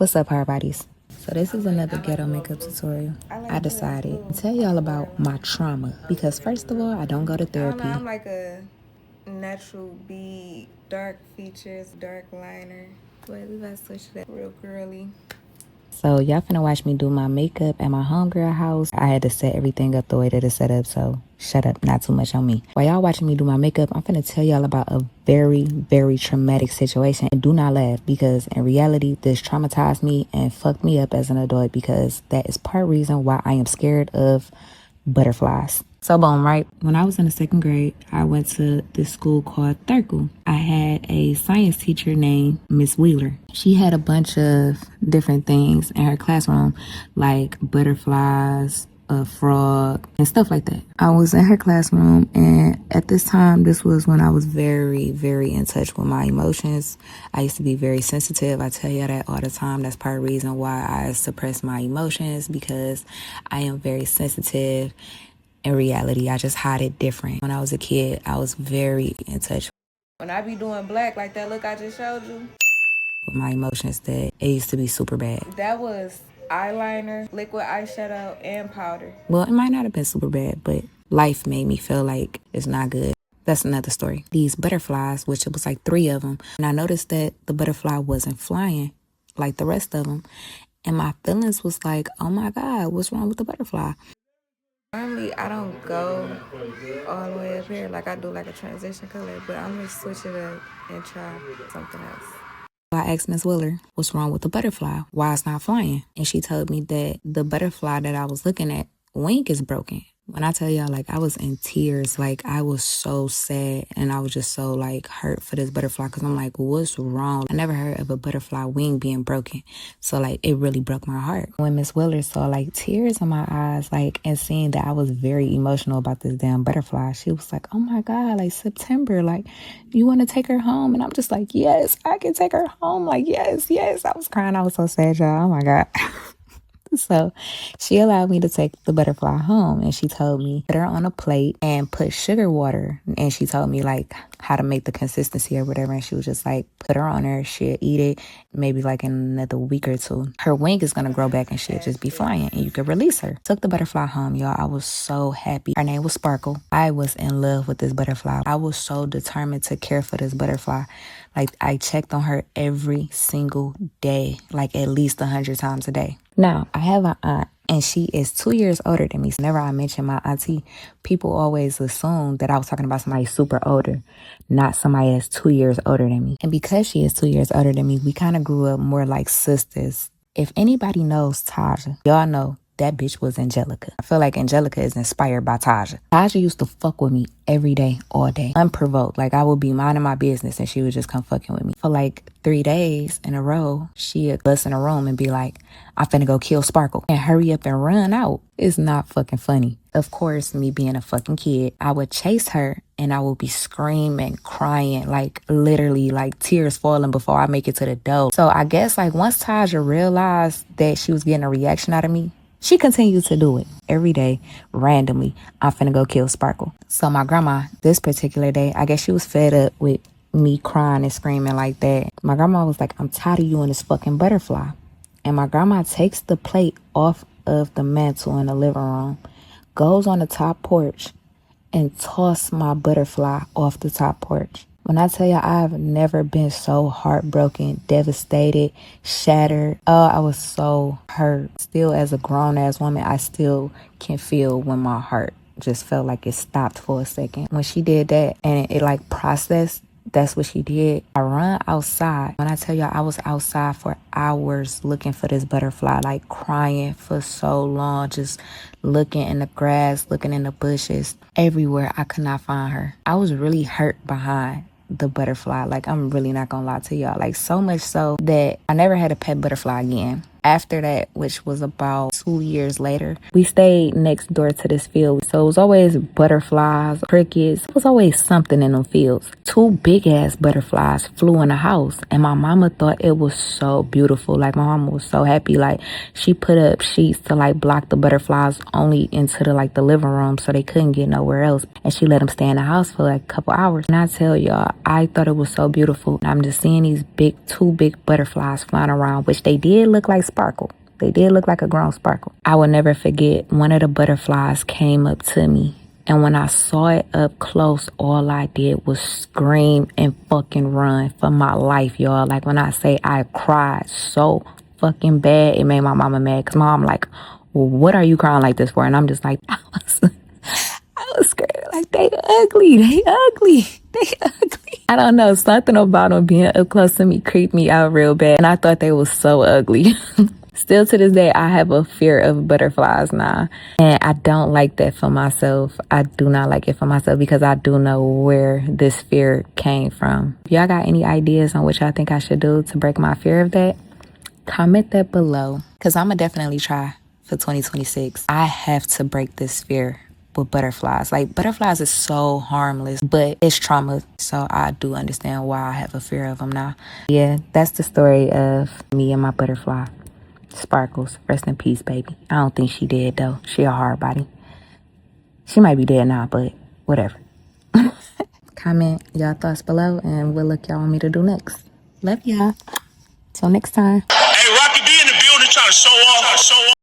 What's up, hard bodies? So this is another ghetto makeup tutorial. I decided to tell y'all about my trauma because first of all, I don't go to therapy. I'm like a natural bead, dark features, dark liner. Wait, we about to switch that real girly. So y'all finna watch me do my makeup at my homegirl house. I had to set everything up the way that it's set up, so shut up, not too much on me. While y'all watching me do my makeup, I'm finna tell y'all about a very, very traumatic situation. And do not laugh because in reality, this traumatized me and fucked me up as an adult because that is part reason why I am scared of butterflies. So boom, right? When I was in the second grade, I went to this school called Thurkle. I had a science teacher named Miss Wheeler. She had a bunch of different things in her classroom, like butterflies, a frog, and stuff like that. I was in her classroom, and at this time, this was when I was very, very in touch with my emotions. I used to be very sensitive. I tell you that all the time. That's part of the reason why I suppress my emotions, because I am very sensitive. In reality, I just hide it different. When I was a kid, I was very in touch When I be doing black, like that look I just showed you, with my emotions that it used to be super bad. that was eyeliner, liquid eyeshadow, and powder. Well, it might not have been super bad, but life made me feel like it's not good. That's another story. These butterflies, which it was like 3 of them, and I noticed that the butterfly wasn't flying like the rest of them. And my feelings was like, oh my God, what's wrong with the butterfly? Normally, I don't go all the way up here. Like I do like a transition color, but I'm gonna switch it up and try something else. I asked Miss Wheeler, what's wrong with the butterfly? Why it's not flying? And she told me that the butterfly that I was looking at, wing is broken. When I tell y'all, like, I was in tears, like, I was so sad, and I was just so, like, hurt for this butterfly, because I'm like, what's wrong? I never heard of a butterfly wing being broken, so, like, it really broke my heart. When Miss Wheeler saw, like, tears in my eyes, like, and seeing that I was very emotional about this damn butterfly, she was like, oh my God, like, September, like, you want to take her home? And I'm just like, yes, I can take her home, like, yes. I was crying, I was so sad, y'all, oh my God. So she allowed me to take the butterfly home, and she told me put her on a plate and put sugar water, and she told me like how to make the consistency or whatever, and she was just like put her on there, she'll eat it maybe like in another week or two. Her wing is gonna grow back and she'll just be flying and you can release her. Took the butterfly home, y'all. I was so happy. Her name was Sparkle. I was in love with this butterfly. I was so determined to care for this butterfly. Like, I checked on her every single day, like at least 100 times a day. Now, I have an aunt, and she is 2 years older than me. So whenever I mention my auntie, people always assume that I was talking about somebody super older, not somebody that's 2 years older than me. And because she is 2 years older than me, we kind of grew up more like sisters. If anybody knows Taja, y'all know that bitch was Angelica. I feel like Angelica is inspired by Taja. Taja used to fuck with me every day, all day, unprovoked. Like, I would be minding my business and she would just come fucking with me. For like 3 days in a row, she'd bust in a room and be like, I'm finna go kill Sparkle and hurry up and run out. It's not fucking funny. Of course, me being a fucking kid, I would chase her and I would be screaming, crying, like literally like tears falling before I make it to the door. So I guess like once Taja realized that she was getting a reaction out of me, she continued to do it every day, randomly. I'm finna go kill Sparkle. So my grandma, this particular day, I guess she was fed up with me crying and screaming like that. My grandma was like, I'm tired of you and this fucking butterfly. And my grandma takes the plate off of the mantle in the living room, goes on the top porch, and toss my butterfly off the top porch. When I tell you, I've never been so heartbroken, devastated, shattered. Oh, I was so hurt. Still, as a grown-ass woman, I still can feel when my heart just felt like it stopped for a second. When she did that and it like processed, that's what she did. I run outside. When I tell y'all, I was outside for hours looking for this butterfly, like crying for so long, just looking in the grass, looking in the bushes, everywhere. I could not find her. I was really hurt behind the butterfly. Like, I'm really not gonna lie to y'all. Like, so much so that I never had a pet butterfly again. After that, which was about 2 years later, we stayed next door to this field. So it was always butterflies, crickets. It was always something in them fields. 2 big ass butterflies flew in the house, and my mama thought it was so beautiful. Like, my mama was so happy. Like, she put up sheets to like block the butterflies only into the like the living room, so they couldn't get nowhere else. And she let them stay in the house for like a couple hours. And I tell y'all, I thought it was so beautiful. I'm just seeing these 2 big butterflies flying around, which they did look like Sparkle. They did look like a grown Sparkle. I will never forget, one of the butterflies came up to me. And when I saw it up close, all I did was scream and fucking run for my life, y'all. Like, when I say I cried so fucking bad, it made my mama mad. Because my mom like, well, what are you crying like this for? And I'm just like, I was scared. Like, they ugly. They ugly. I don't know. Something about them being up close to me creeped me out real bad. And I thought they was so ugly. Still to this day, I have a fear of butterflies now. And I don't like that for myself. I do not like it for myself because I do know where this fear came from. If y'all got any ideas on what y'all think I should do to break my fear of that, comment that below. Because I'm going to definitely try for 2026. I have to break this fear with butterflies. Like, butterflies is so harmless, but it's trauma. So I do understand why I have a fear of them now. Yeah, that's the story of me and my butterfly. Sparkles, rest in peace, baby. I don't think she dead though. She a hard body. She might be dead now, but whatever. Comment y'all thoughts below and what look y'all want me to do next. Love y'all. Till next time. Hey, Rocky B in the building trying to show off.